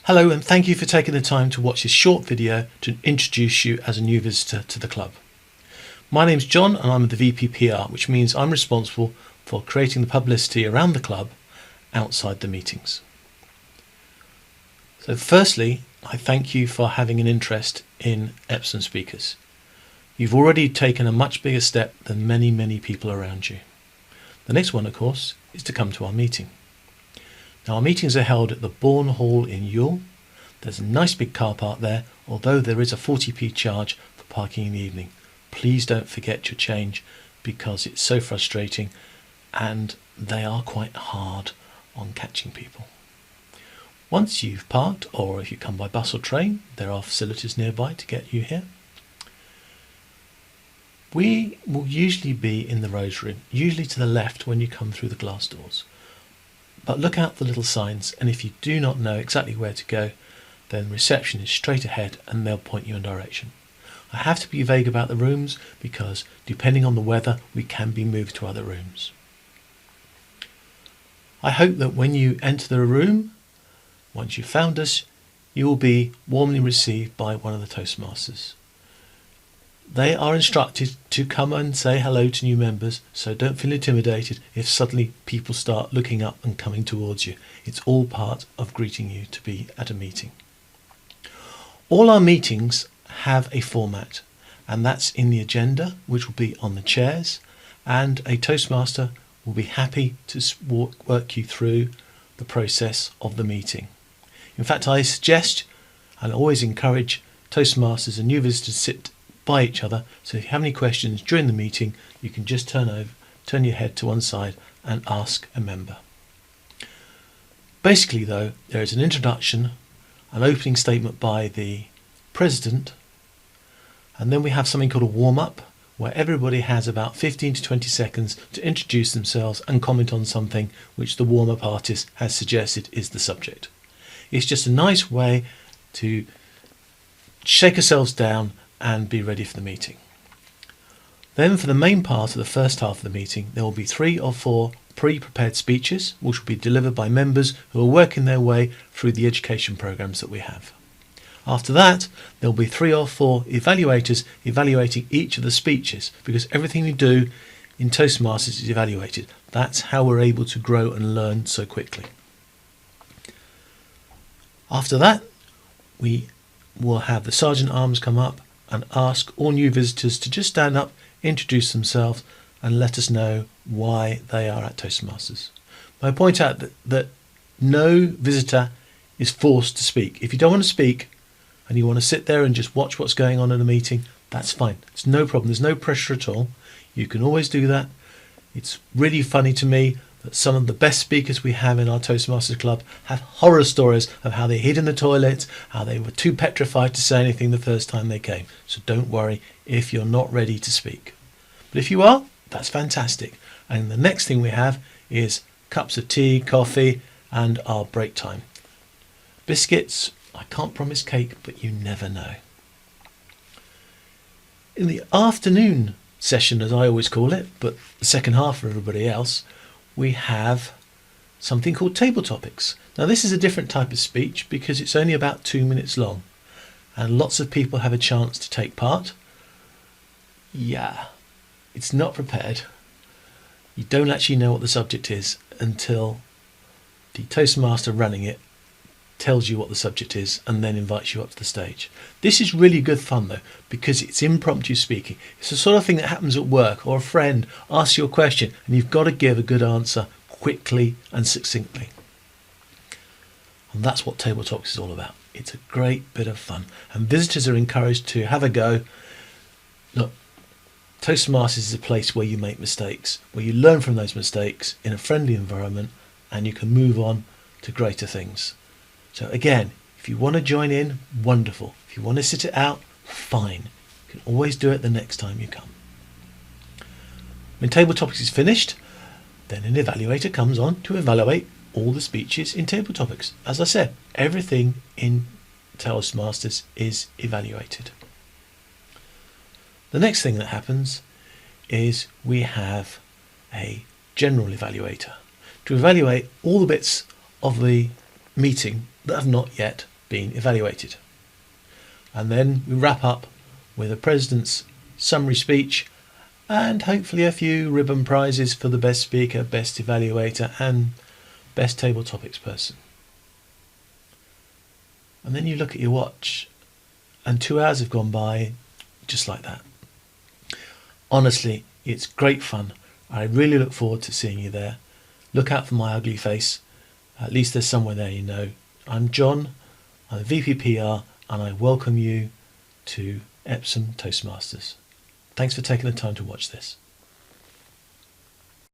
Hello, and thank you for taking the time to watch this short video to introduce you as a new visitor to the club. My name's John and I'm the VP PR, which means I'm responsible for creating the publicity around the club outside the meetings. So firstly, I thank you for having an interest in Epsom speakers. You've already taken a much bigger step than many people around you. The next one, of course, is to come to our meeting. Now, our meetings are held at the Bourne Hall in Ewell. There's a nice big car park there, although there is a 40p charge for parking in the evening. Please don't forget your change because it's so frustrating and they are quite hard on catching people. Once you've parked, or if you come by bus or train, there are facilities nearby to get you here. We will usually be in the Rose Room, usually to the left when you come through the glass doors. But look out for the little signs, and if you do not know exactly where to go, then reception is straight ahead and they'll point you in direction. I have to be vague about the rooms because depending on the weather we can be moved to other rooms. I hope that when you enter the room, once you've found us, you will be warmly received by one of the Toastmasters. They are instructed to come and say hello to new members, so don't feel intimidated if suddenly people start looking up and coming towards you. It's all part of greeting you to be at a meeting. All our meetings have a format, and that's in the agenda, which will be on the chairs, and a Toastmaster will be happy to work you through the process of the meeting. In fact, I suggest and always encourage Toastmasters and new visitors to sit by each other, so if you have any questions during the meeting you can just turn your head to one side and ask a member. Basically though, there is an introduction, an opening statement by the President, and then we have something called a warm-up where everybody has about 15 to 20 seconds to introduce themselves and comment on something which the warm-up artist has suggested is the subject. It's just a nice way to shake ourselves down and be ready for the meeting. Then for the main part of the first half of the meeting there will be 3 or 4 pre-prepared speeches which will be delivered by members who are working their way through the education programs that we have. After that there will be 3 or 4 evaluators evaluating each of the speeches, because everything we do in Toastmasters is evaluated. That's how we're able to grow and learn so quickly. After that we will have the Sergeant at Arms come up and ask all new visitors to just stand up, introduce themselves and let us know why they are at Toastmasters. I point out that no visitor is forced to speak. If you don't want to speak and you want to sit there and just watch what's going on in a meeting, that's fine. It's no problem. There's no pressure at all. You can always do that. It's really funny to me that some of the best speakers we have in our Toastmasters Club have horror stories of how they hid in the toilet, how they were too petrified to say anything the first time they came. So don't worry if you're not ready to speak. But if you are, that's fantastic. And the next thing we have is cups of tea, coffee and our break time. Biscuits, I can't promise cake, but you never know. In the afternoon session, as I always call it, but the second half for everybody else, we have something called table topics. Now this is a different type of speech because it's only about 2 minutes long and lots of people have a chance to take part. Yeah, it's not prepared. You don't actually know what the subject is until the Toastmaster running it tells you what the subject is and then invites you up to the stage. This is really good fun though, because it's impromptu speaking. It's the sort of thing that happens at work, or a friend asks you a question and you've got to give a good answer quickly and succinctly. And that's what Table Talks is all about. It's a great bit of fun and visitors are encouraged to have a go. Look, Toastmasters is a place where you make mistakes, where you learn from those mistakes in a friendly environment and you can move on to greater things. So again, if you want to join in, wonderful. If you want to sit it out, fine. You can always do it the next time you come. When Table Topics is finished, then an evaluator comes on to evaluate all the speeches in Table Topics. As I said, everything in Toastmasters is evaluated. The next thing that happens is we have a general evaluator to evaluate all the bits of the meeting that have not yet been evaluated. And then we wrap up with the President's summary speech and hopefully a few ribbon prizes for the best speaker, best evaluator and best table topics person. And then you look at your watch and 2 hours have gone by just like that. Honestly, it's great fun. I really look forward to seeing you there. Look out for my ugly face. At least there's somewhere there you know. I'm John, I'm VPPR, and I welcome you to Epsom Toastmasters. Thanks for taking the time to watch this.